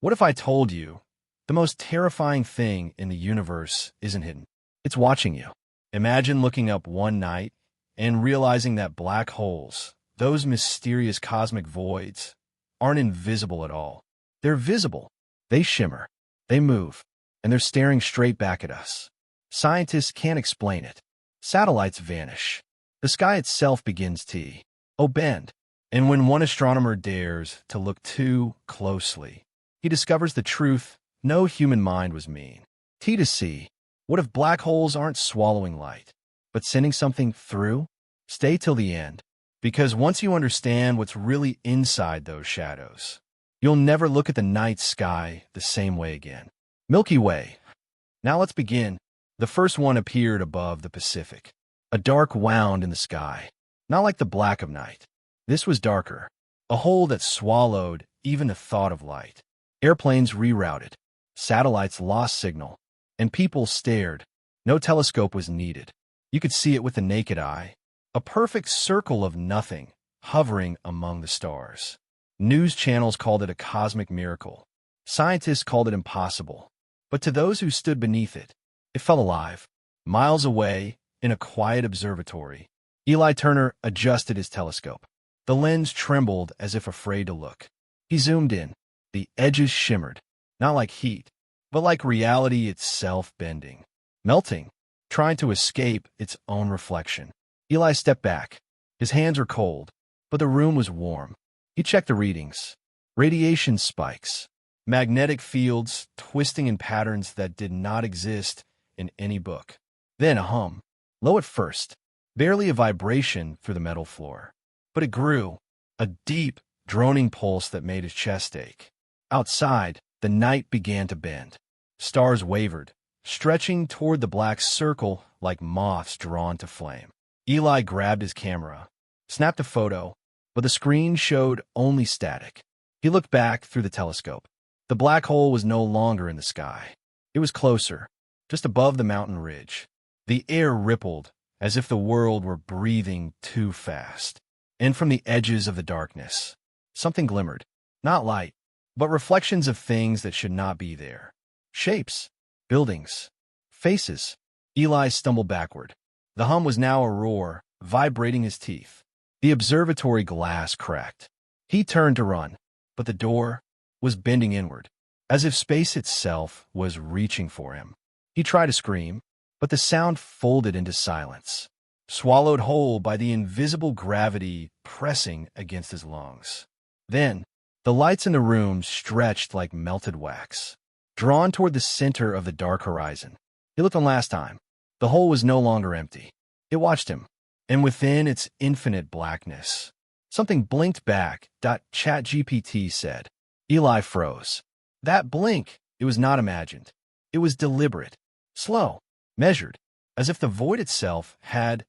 What if I told you the most terrifying thing in the universe isn't hidden? It's watching you. Imagine looking up one night and realizing that black holes, those mysterious cosmic voids, aren't invisible at all. They're visible. They shimmer. They move. And they're staring straight back at us. Scientists can't explain it. Satellites vanish. The sky itself begins to bend. And when one astronomer dares to look too closely, he discovers the truth no human mind was mean. To see. What if black holes aren't swallowing light, but sending something through? Stay till the end, because once you understand what's really inside those shadows, you'll never look at the night sky the same way again. Milky Way. Now let's begin. The first one appeared above the Pacific, a dark wound in the sky, not like the black of night. This was darker, a hole that swallowed even a thought of light. Airplanes rerouted, satellites lost signal, and people stared. No telescope was needed. You could see it with the naked eye, a perfect circle of nothing hovering among the stars. News channels called it a cosmic miracle. Scientists called it impossible. But to those who stood beneath it, it felt alive. Miles away, in a quiet observatory, Eli Turner adjusted his telescope. The lens trembled as if afraid to look. He zoomed in. The edges shimmered, not like heat, but like reality itself bending, melting, trying to escape its own reflection. Eli stepped back. His hands were cold, but the room was warm. He checked the readings. Radiation spikes, magnetic fields twisting in patterns that did not exist in any book. Then a hum, low at first, barely a vibration through the metal floor. But it grew, a deep, droning pulse that made his chest ache. Outside, the night began to bend. Stars wavered, stretching toward the black circle like moths drawn to flame. Eli grabbed his camera, snapped a photo, but the screen showed only static. He looked back through the telescope. The black hole was no longer in the sky. It was closer, just above the mountain ridge. The air rippled as if the world were breathing too fast. And from the edges of the darkness, something glimmered. Not light, but reflections of things that should not be there. Shapes, buildings, faces. Eli stumbled backward. The hum was now a roar, vibrating his teeth. The observatory glass cracked. He turned to run, but the door was bending inward, as if space itself was reaching for him. He tried to scream, but the sound folded into silence, swallowed whole by the invisible gravity pressing against his lungs. Then, the lights in the room stretched like melted wax, drawn toward the center of the dark horizon. He looked one last time. The hole was no longer empty. It watched him, and within its infinite blackness, something blinked back. ChatGPT said. Eli froze. That blink, it was not imagined. It was deliberate, slow, measured, as if the void itself had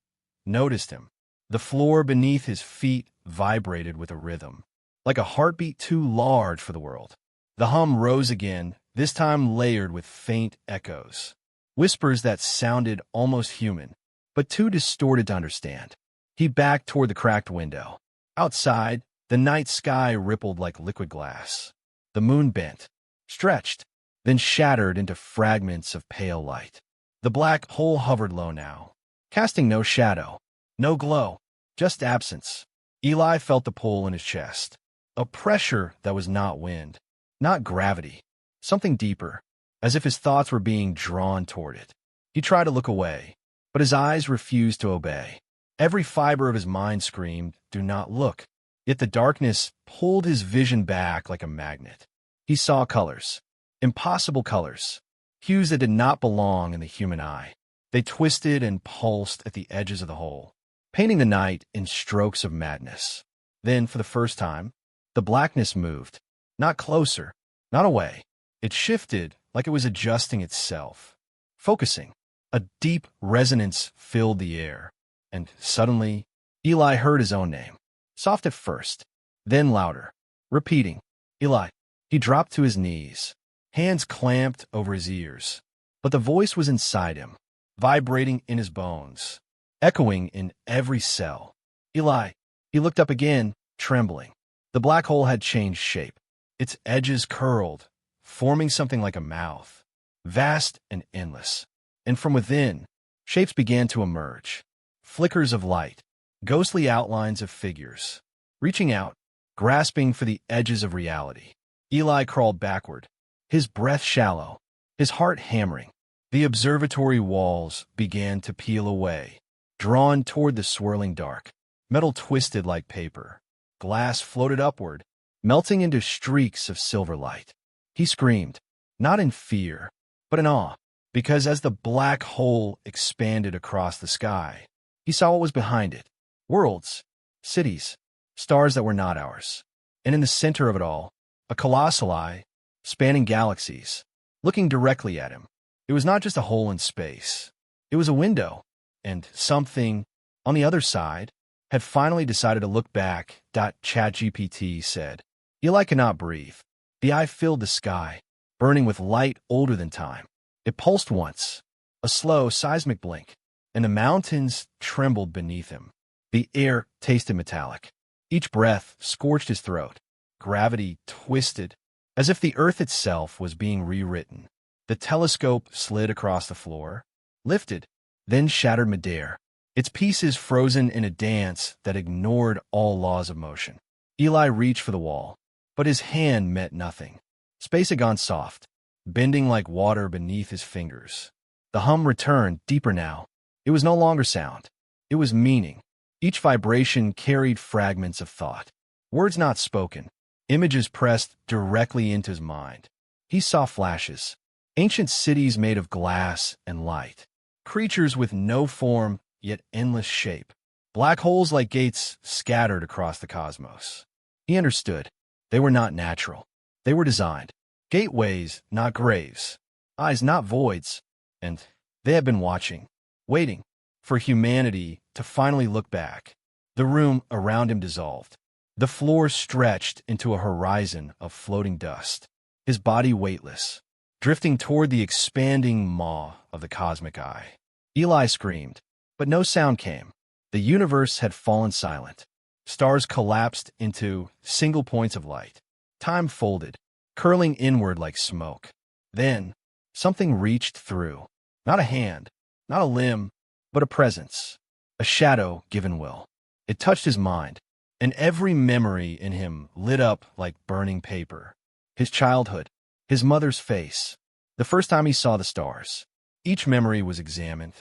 noticed him. The floor beneath his feet vibrated with a rhythm, like a heartbeat too large for the world. The hum rose again, this time layered with faint echoes, whispers that sounded almost human, but too distorted to understand. He backed toward the cracked window. Outside, the night sky rippled like liquid glass. The moon bent, stretched, then shattered into fragments of pale light. The black hole hovered low now, casting no shadow, no glow, just absence. Eli felt the pull in his chest, a pressure that was not wind, not gravity, something deeper, as if his thoughts were being drawn toward it. He tried to look away, but his eyes refused to obey. Every fiber of his mind screamed, "Do not look." Yet the darkness pulled his vision back like a magnet. He saw colors, impossible colors, hues that did not belong in the human eye. They twisted and pulsed at the edges of the hole, painting the night in strokes of madness. Then, for the first time, the blackness moved, not closer, not away. It shifted like it was adjusting itself, focusing. A deep resonance filled the air, and suddenly, Eli heard his own name, soft at first, then louder, repeating, "Eli." He dropped to his knees, hands clamped over his ears, but the voice was inside him, vibrating in his bones, echoing in every cell. "Eli." He looked up again, trembling. The black hole had changed shape. Its edges curled, forming something like a mouth, vast and endless. And from within, shapes began to emerge. Flickers of light, ghostly outlines of figures, reaching out, grasping for the edges of reality. Eli crawled backward, his breath shallow, his heart hammering. The observatory walls began to peel away, drawn toward the swirling dark. Metal twisted like paper. Glass floated upward, melting into streaks of silver light. He screamed, not in fear, but in awe, because as the black hole expanded across the sky, he saw what was behind it. Worlds, cities, stars that were not ours. And in the center of it all, a colossal eye, spanning galaxies, looking directly at him. It was not just a hole in space. It was a window, and something, on the other side, had finally decided to look back. ChatGPT said. Eli could not breathe. The eye filled the sky, burning with light older than time. It pulsed once, a slow seismic blink, and the mountains trembled beneath him. The air tasted metallic. Each breath scorched his throat. Gravity twisted, as if the earth itself was being rewritten. The telescope slid across the floor, lifted, then shattered midair, its pieces frozen in a dance that ignored all laws of motion. Eli reached for the wall, but his hand met nothing. Space had gone soft, bending like water beneath his fingers. The hum returned, deeper now. It was no longer sound. It was meaning. Each vibration carried fragments of thought. Words not spoken. Images pressed directly into his mind. He saw flashes. Ancient cities made of glass and light. Creatures with no form, yet endless shape. Black holes like gates scattered across the cosmos. He understood. They were not natural. They were designed. Gateways, not graves. Eyes, not voids. And they had been watching, waiting, for humanity to finally look back. The room around him dissolved. The floor stretched into a horizon of floating dust. His body weightless, drifting toward the expanding maw of the cosmic eye. Eli screamed, but no sound came. The universe had fallen silent. Stars collapsed into single points of light. Time folded, curling inward like smoke. Then, something reached through. Not a hand, not a limb, but a presence. A shadow given will. It touched his mind, and every memory in him lit up like burning paper. His childhood, his mother's face, the first time he saw the stars. Each memory was examined,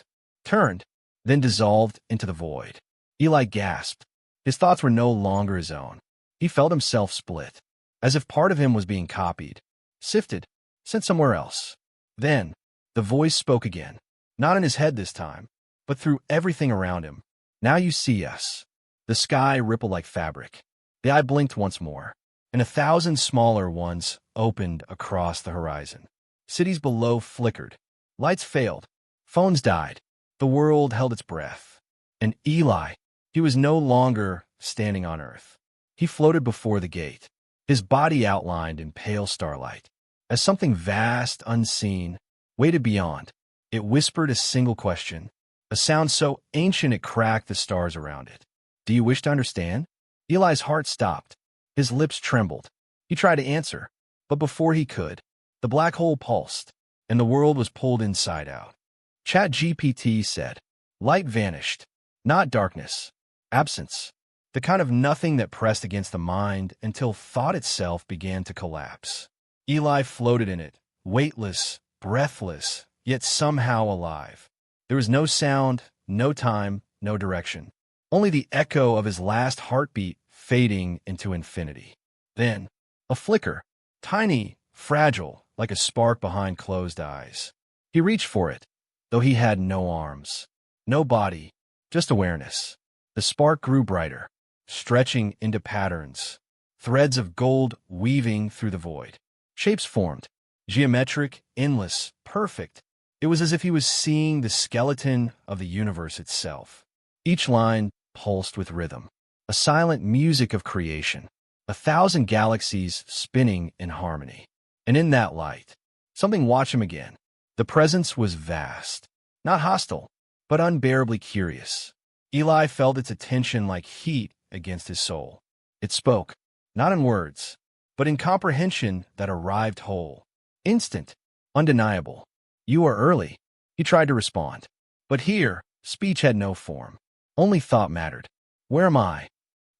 turned, then dissolved into the void. Eli gasped. His thoughts were no longer his own. He felt himself split, as if part of him was being copied, sifted, sent somewhere else. Then, the voice spoke again, not in his head this time, but through everything around him. Now you see us. The sky rippled like fabric. The eye blinked once more, and 1,000 smaller ones opened across the horizon. Cities below flickered. Lights failed. Phones died. The world held its breath. And Eli, he was no longer standing on Earth. He floated before the gate, his body outlined in pale starlight. As something vast, unseen, waited beyond, it whispered a single question, a sound so ancient it cracked the stars around it. Do you wish to understand? Eli's heart stopped. His lips trembled. He tried to answer, but before he could, the black hole pulsed, and the world was pulled inside out. ChatGPT said, light vanished, not darkness, absence, the kind of nothing that pressed against the mind until thought itself began to collapse. Eli floated in it, weightless, breathless, yet somehow alive. There was no sound, no time, no direction. Only the echo of his last heartbeat fading into infinity. Then, a flicker, tiny, fragile, like a spark behind closed eyes. He reached for it, though he had no arms, no body, just awareness. The spark grew brighter, stretching into patterns, threads of gold weaving through the void. Shapes formed, geometric, endless, perfect. It was as if he was seeing the skeleton of the universe itself. Each line pulsed with rhythm, a silent music of creation, 1,000 galaxies spinning in harmony. And in that light, something watched him again. The presence was vast, not hostile, but unbearably curious. Eli felt its attention like heat against his soul. It spoke, not in words, but in comprehension that arrived whole. Instant. Undeniable. You are early. He tried to respond. But here, speech had no form. Only thought mattered. Where am I?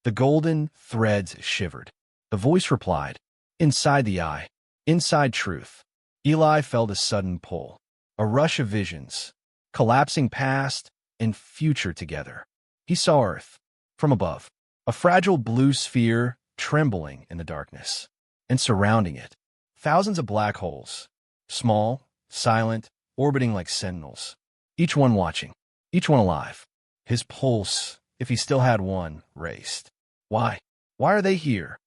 The golden threads shivered. The voice replied, inside the eye, inside truth. Eli felt a sudden pull, a rush of visions, collapsing past and future together. He saw Earth, from above, a fragile blue sphere trembling in the darkness, and surrounding it, thousands of black holes, small, silent, orbiting like sentinels, each one watching, each one alive. His pulse, if he still had one, raced. Why? Why are they here?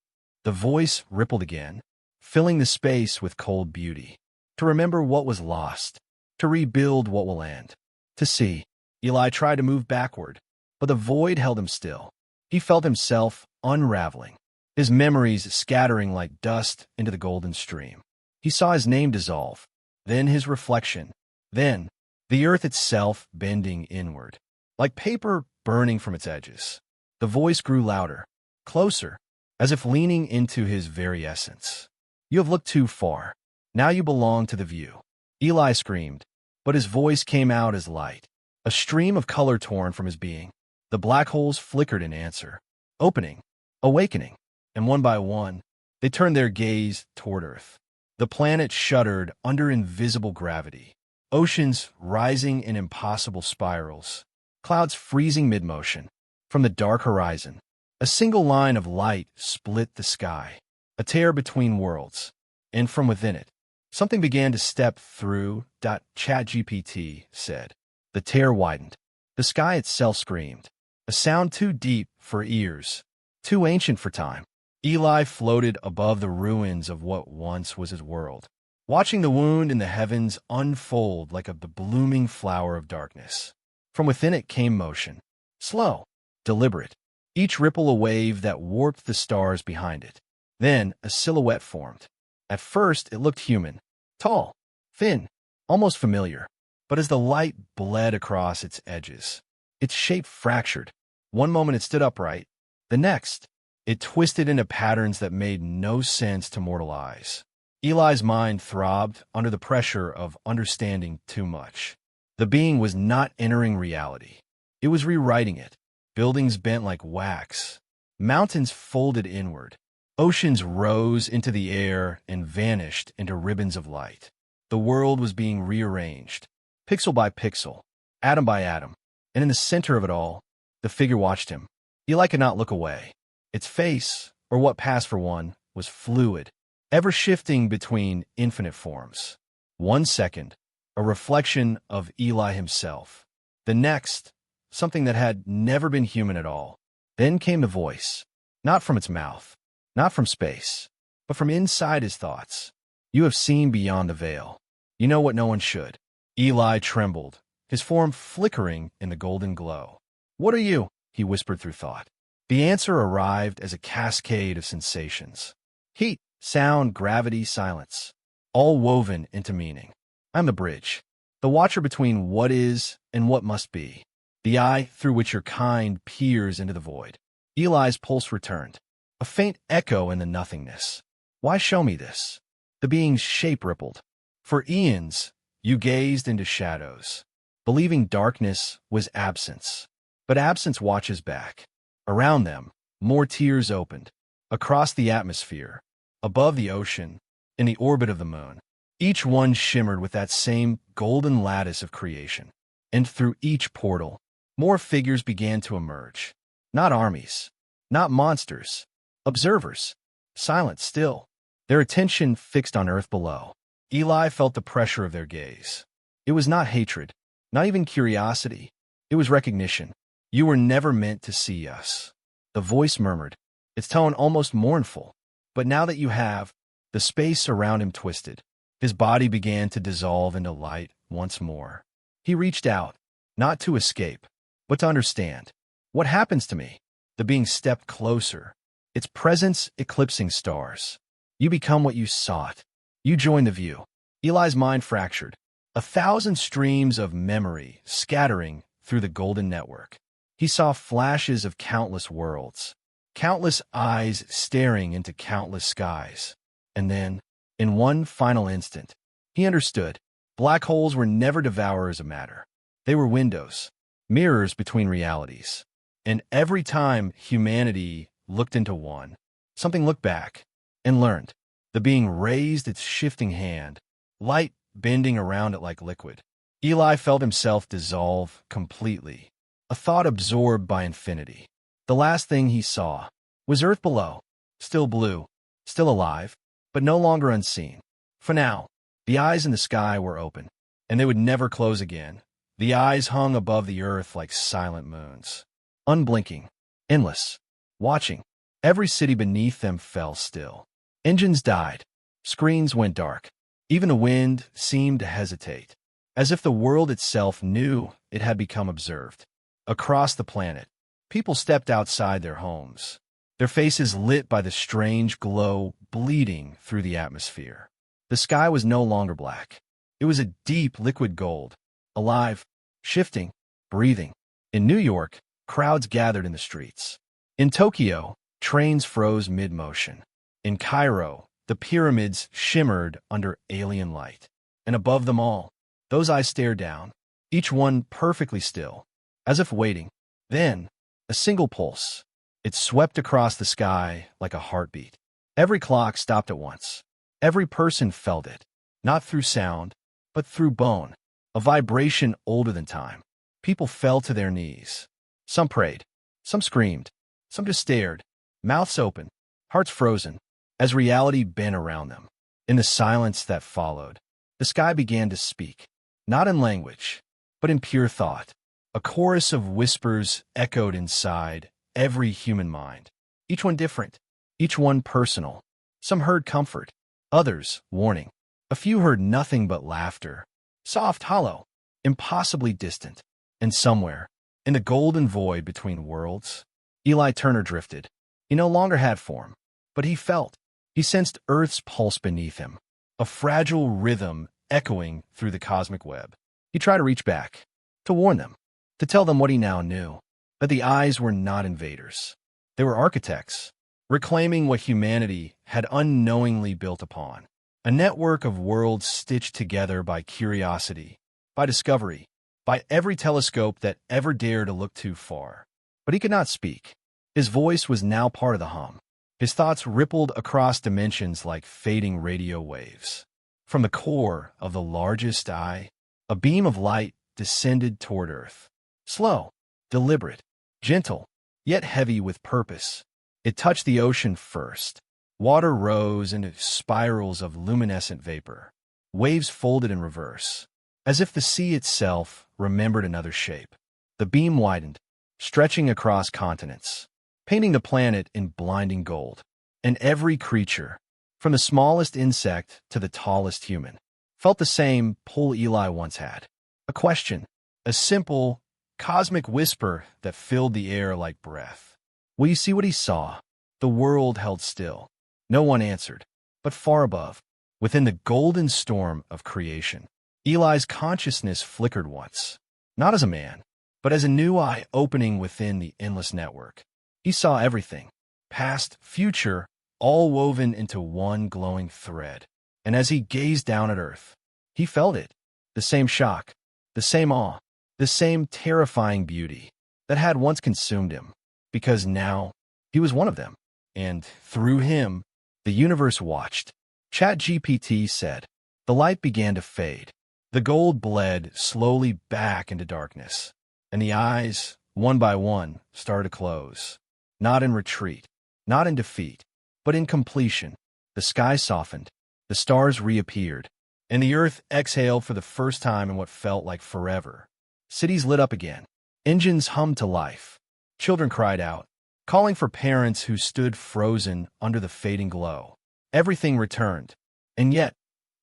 The voice rippled again, filling the space with cold beauty. To remember what was lost, to rebuild what will end, to see. Eli tried to move backward, but the void held him still. He felt himself unraveling, his memories scattering like dust into the golden stream. He saw his name dissolve, then his reflection, then the earth itself bending inward, like paper burning from its edges. The voice grew louder, closer, as if leaning into his very essence. You have looked too far. Now you belong to the view. Eli screamed, but his voice came out as light, a stream of color torn from his being. The black holes flickered in answer, opening, awakening, and one by one, they turned their gaze toward Earth. The planet shuddered under invisible gravity, oceans rising in impossible spirals, clouds freezing mid-motion. From the dark horizon, a single line of light split the sky, a tear between worlds, and from within it, something began to step through. ChatGPT said. The tear widened. The sky itself screamed, a sound too deep for ears, too ancient for time. Eli floated above the ruins of what once was his world, watching the wound in the heavens unfold like the blooming flower of darkness. From within it came motion, slow, deliberate, each ripple a wave that warped the stars behind it. Then a silhouette formed. At first it looked human, tall, thin, almost familiar. But as the light bled across its edges, its shape fractured. One moment it stood upright, the next, it twisted into patterns that made no sense to mortal eyes. Eli's mind throbbed under the pressure of understanding too much. The being was not entering reality. It was rewriting it. Buildings bent like wax. Mountains folded inward. Oceans rose into the air and vanished into ribbons of light. The world was being rearranged, pixel by pixel, atom by atom, and in the center of it all, the figure watched him. Eli could not look away. Its face, or what passed for one, was fluid, ever shifting between infinite forms. 1 second, a reflection of Eli himself. The next, something that had never been human at all. Then came the voice, not from its mouth, not from space, but from inside his thoughts. You have seen beyond the veil. You know what no one should. Eli trembled, his form flickering in the golden glow. What are you? He whispered through thought. The answer arrived as a cascade of sensations. Heat, sound, gravity, silence, all woven into meaning. I'm the bridge, the watcher between what is and what must be, the eye through which your kind peers into the void. Eli's pulse returned, a faint echo in the nothingness. Why show me this? The being's shape rippled. For eons, you gazed into shadows, believing darkness was absence. But absence watches back. Around them, more tiers opened. Across the atmosphere, above the ocean, in the orbit of the moon, each one shimmered with that same golden lattice of creation. And through each portal, more figures began to emerge. Not armies, not monsters, observers, silent still, their attention fixed on Earth below. Eli felt the pressure of their gaze. It was not hatred, not even curiosity. It was recognition. You were never meant to see us. The voice murmured, its tone almost mournful. But now that you have, the space around him twisted. His body began to dissolve into light once more. He reached out, not to escape, but to understand. What happens to me? The being stepped closer, its presence eclipsing stars. You become what you sought. You join the view. Eli's mind fractured, 1,000 streams of memory scattering through the golden network. He saw flashes of countless worlds, countless eyes staring into countless skies. And then, In one final instant, he understood. Black holes were never devourers of matter. They were windows, mirrors between realities. And every time humanity looked into one, something looked back and learned. The being raised its shifting hand, light bending around it like liquid. Eli felt himself dissolve completely, a thought absorbed by infinity. The last thing he saw was Earth below, still blue, still alive, but no longer unseen. For now, the eyes in the sky were open, and they would never close again. The eyes hung above the earth like silent moons, unblinking, endless, watching. Every city beneath them fell still. Engines died. Screens went dark. Even the wind seemed to hesitate, as if the world itself knew it had become observed. Across the planet, people stepped outside their homes, their faces lit by the strange glow bleeding through the atmosphere. The sky was no longer black. It was a deep liquid gold, alive, shifting, breathing. In New York, crowds gathered in the streets. In Tokyo, trains froze mid-motion. In Cairo, the pyramids shimmered under alien light. And above them all, those eyes stared down, each one perfectly still, as if waiting. Then, a single pulse. It swept across the sky like a heartbeat. Every clock stopped at once. Every person felt it, not through sound, but through bone, a vibration older than time. People fell to their knees. Some prayed, some screamed, some just stared, mouths open, hearts frozen, as reality bent around them. In the silence that followed, the sky began to speak, not in language, but in pure thought. A chorus of whispers echoed inside every human mind, each one different, each one personal. Some heard comfort, others warning. A few heard nothing but laughter, soft, hollow, impossibly distant. And somewhere, in the golden void between worlds, Eli Turner drifted. He no longer had form, but he felt. He sensed Earth's pulse beneath him, a fragile rhythm echoing through the cosmic web. He tried to reach back, to warn them, to tell them what he now knew, that the eyes were not invaders. They were architects, reclaiming what humanity had unknowingly built upon. A network of worlds stitched together by curiosity, by discovery, by every telescope that ever dared to look too far. But he could not speak. His voice was now part of the hum. His thoughts rippled across dimensions like fading radio waves. From the core of the largest eye, a beam of light descended toward Earth. Slow, deliberate, gentle, yet heavy with purpose. It touched the ocean first. Water rose into spirals of luminescent vapor. Waves folded in reverse, as if the sea itself remembered another shape. The beam widened, stretching across continents, painting the planet in blinding gold. And every creature, from the smallest insect to the tallest human, felt the same pull Eli once had. A question, a simple, cosmic whisper that filled the air like breath. Will you see what he saw? The world held still. No one answered, but far above, within the golden storm of creation, Eli's consciousness flickered once, not as a man, but as a new eye opening within the endless network. He saw everything, past, future, all woven into one glowing thread. And as he gazed down at Earth, he felt it, the same shock, the same awe, the same terrifying beauty that had once consumed him, because now he was one of them. And through him, the universe watched. ChatGPT said. The light began to fade. The gold bled slowly back into darkness, and the eyes, one by one, started to close. Not in retreat, not in defeat, but in completion. The sky softened, the stars reappeared, and the earth exhaled for the first time in what felt like forever. Cities lit up again. Engines hummed to life. Children cried out, calling for parents who stood frozen under the fading glow. Everything returned, and yet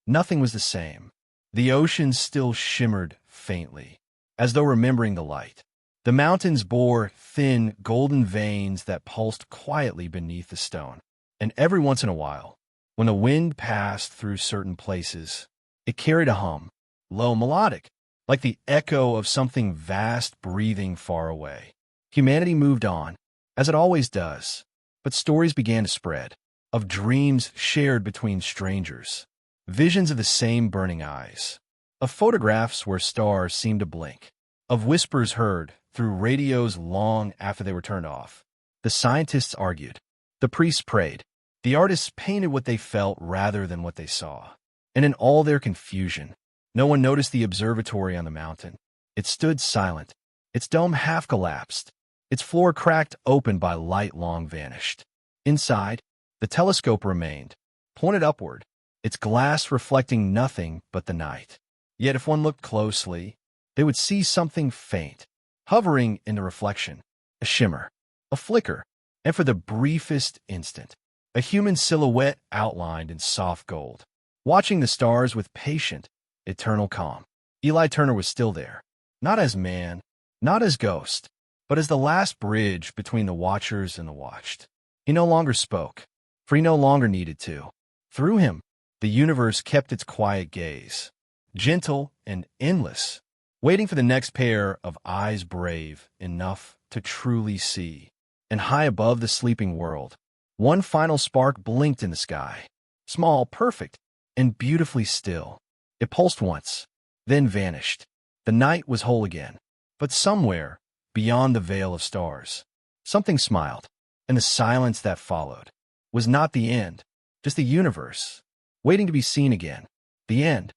nothing was the same. The ocean still shimmered faintly, as though remembering the light. The mountains bore thin, golden veins that pulsed quietly beneath the stone. And every once in a while, when the wind passed through certain places, it carried a hum, low, melodic, like the echo of something vast breathing far away. Humanity moved on, as it always does, but stories began to spread. of dreams shared between strangers, visions of the same burning eyes, of photographs where stars seemed to blink, of whispers heard through radios long after they were turned off. The scientists argued. The priests prayed. The artists painted what they felt rather than what they saw. And in all their confusion, no one noticed the observatory on the mountain. It stood silent, its dome half collapsed, its floor cracked open by light long vanished. Inside, the telescope remained, pointed upward, its glass reflecting nothing but the night. Yet if one looked closely, they would see something faint, hovering in the reflection, a shimmer, a flicker, and for the briefest instant, a human silhouette outlined in soft gold, watching the stars with patient, eternal calm. Eli Turner was still there, not as man, not as ghost, but as the last bridge between the watchers and the watched. He no longer spoke, for he no longer needed to. Through him, the universe kept its quiet gaze, gentle and endless, waiting for the next pair of eyes brave enough to truly see. And high above the sleeping world, one final spark blinked in the sky, small, perfect, and beautifully still. It pulsed once, then vanished. The night was whole again, but somewhere, beyond the veil of stars, something smiled, and the silence that followed was not the end, just the universe, waiting to be seen again. The end.